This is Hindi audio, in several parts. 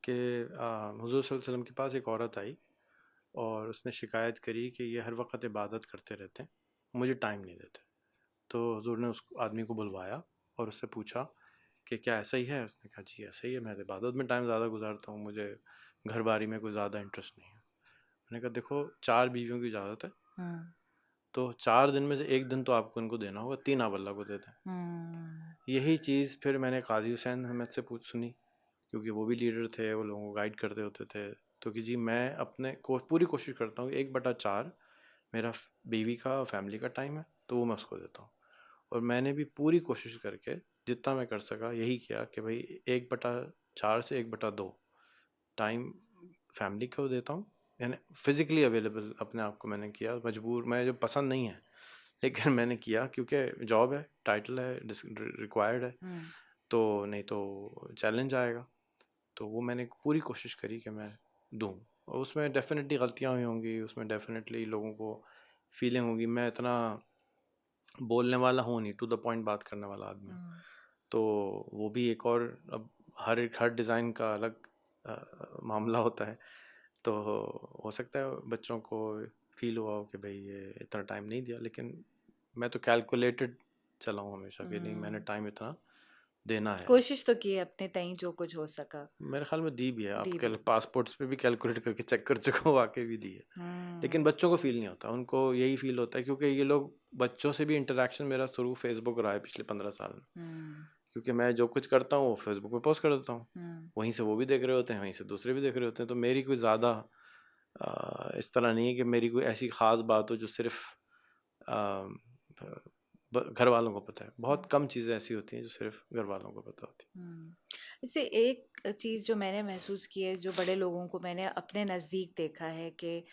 कि हुज़ूर सल्लल्लाहु अलैहि वसल्लम के पास एक औरत आई और उसने शिकायत करी कि ये हर वक्त इबादत करते रहते हैं, मुझे टाइम नहीं देते। तो हुज़ूर ने उस आदमी को बुलवाया और उससे पूछा कि क्या ऐसा ही है? उसने कहा जी ऐसा ही है, मैं तो इबादत में टाइम ज़्यादा गुजारता हूँ, मुझे घर बारी में कोई ज़्यादा इंटरेस्ट नहीं है। मैंने कहा देखो 4 बीवियों की इजाज़त है, तो 4 दिन में से 1 दिन तो आपको इनको देना होगा, 3 आप अल्लाह को दे दें। यही चीज़ फिर मैंने काजी हुसैन अहमद से पूछ सुनी, क्योंकि वो भी लीडर थे, वो लोगों को गाइड करते होते थे। तो कि जी मैं अपने को पूरी कोशिश करता हूँ 1/4 मेरा बीवी का फैमिली का टाइम है, तो वो मैं उसको देता हूँ। और मैंने भी पूरी कोशिश करके जितना मैं कर सका यही किया कि भाई 1/4 से 1/2 टाइम फैमिली को देता हूँ, यानी फिज़िकली अवेलेबल अपने आप को मैंने किया। मजबूर, मैं जो पसंद नहीं है लेकिन मैंने किया क्योंकि जॉब है, टाइटल है, रिक्वायर्ड है, तो नहीं तो चैलेंज आएगा। तो वो मैंने पूरी कोशिश करी कि मैं दूँ, और उसमें डेफिनेटली गलतियाँ हुई होंगी, उसमें डेफिनेटली लोगों को फीलिंग होगी। मैं इतना बोलने वाला हूँ नहीं, टू द पॉइंट बात करने वाला आदमी हूँ। तो वो भी एक और, अब हर डिज़ाइन का अलग मामला होता है। तो हो सकता है बच्चों को फील हुआ हो कि भाई ये इतना टाइम नहीं दिया, लेकिन मैं तो कैलकुलेटेड चला हूँ हमेशा कि नहीं मैंने टाइम इतना देना है। कोशिश तो की है अपने तई जो कुछ हो सका, मेरे ख्याल में दी भी है, आप दी भी। पासपोर्ट्स पे भी कैलकुलेट करके चेक कर चुका हूँ, वाकई भी दी है। लेकिन बच्चों को फील नहीं होता, उनको यही फील होता है क्योंकि ये लोग, बच्चों से भी इंटरेक्शन मेरा थ्रू फेसबुक रहा है पिछले 15 साल में। क्योंकि मैं जो कुछ करता हूँ वो फेसबुक पे पोस्ट कर देता हूँ, वहीं से वो भी देख रहे होते हैं, वहीं से दूसरे भी देख रहे होते हैं। तो मेरी कोई ज़्यादा इस तरह नहीं है कि मेरी कोई ऐसी ख़ास बात हो जो सिर्फ घर वालों को पता है। बहुत कम चीज़ें ऐसी होती हैं जो सिर्फ घर वालों को पता होती हैं। इससे एक चीज़ जो मैंने महसूस की है, जो बड़े लोगों को मैंने अपने नज़दीक देखा है कि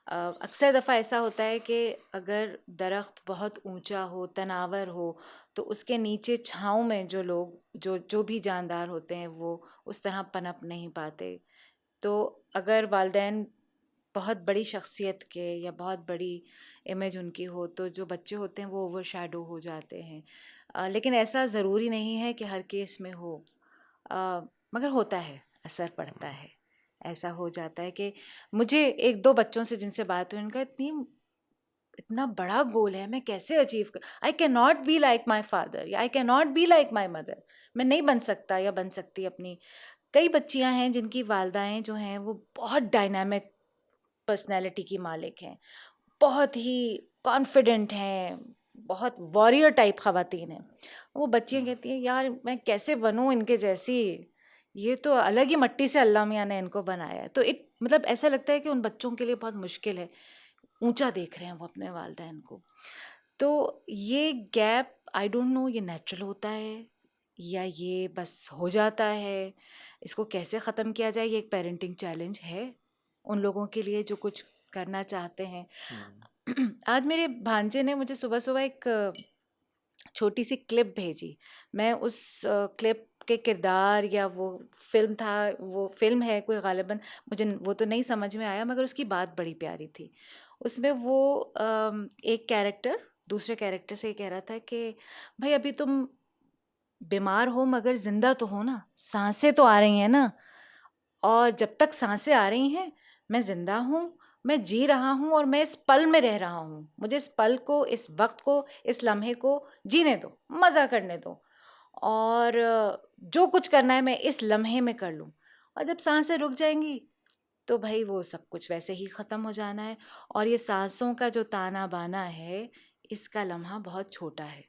अक्सर दफ़ा ऐसा होता है कि अगर दरख्त बहुत ऊंचा हो, तनावर हो, तो उसके नीचे छाँव में जो लोग, जो भी जानदार होते हैं, वो उस तरह पनप नहीं पाते। तो अगर वालिदैन बहुत बड़ी शख्सियत के या बहुत बड़ी इमेज उनकी हो, तो जो बच्चे होते हैं वो ओवर शैडो हो जाते हैं। लेकिन ऐसा ज़रूरी नहीं है कि हर केस में हो, मगर होता है, असर पड़ता है। ऐसा हो जाता है कि मुझे 1-2 बच्चों से जिनसे बात हुई, उनका इतना बड़ा गोल है, मैं कैसे अचीव कर, I can not be like my father या I can not be like my mother. मैं नहीं बन सकता या बन सकती अपनी। कई बच्चियां हैं जिनकी वालदाएं जो हैं वो बहुत डायनामिक पर्सनैलिटी की मालिक हैं, बहुत ही कॉन्फिडेंट हैं, बहुत वॉरियर टाइप ख़वातीन हैं। वो बच्चियाँ कहती हैं यार मैं कैसे बनूँ इनके जैसी, ये तो अलग ही मट्टी से अल्लाह मियाँ ने इनको बनाया है। तो मतलब ऐसा लगता है कि उन बच्चों के लिए बहुत मुश्किल है, ऊंचा देख रहे हैं वो अपने वालिदैन को। तो ये गैप, आई डोंट नो ये नेचुरल होता है या ये बस हो जाता है, इसको कैसे ख़त्म किया जाए, ये एक पेरेंटिंग चैलेंज है उन लोगों के लिए जो कुछ करना चाहते हैं। आज मेरे भांजे ने मुझे सुबह सुबह एक छोटी सी क्लिप भेजी। मैं उस क्लिप के किरदार या वो फिल्म था, वो फिल्म है कोई गालिबन, मुझे वो तो नहीं समझ में आया, मगर उसकी बात बड़ी प्यारी थी। उसमें वो एक कैरेक्टर दूसरे कैरेक्टर से ये कह रहा था कि भाई अभी तुम बीमार हो मगर जिंदा तो हो ना, सांसें तो आ रही हैं ना, और जब तक सांसें आ रही हैं मैं जिंदा हूँ, मैं जी रहा हूँ और मैं इस पल में रह रहा हूँ। मुझे इस पल को, इस वक्त को, इस लम्हे को जीने दो, मज़ा करने दो, और जो कुछ करना है मैं इस लम्हे में कर लूँ। और जब सांसें रुक जाएंगी तो भाई वो सब कुछ वैसे ही ख़त्म हो जाना है। और ये सांसों का जो ताना बाना है, इसका लम्हा बहुत छोटा है।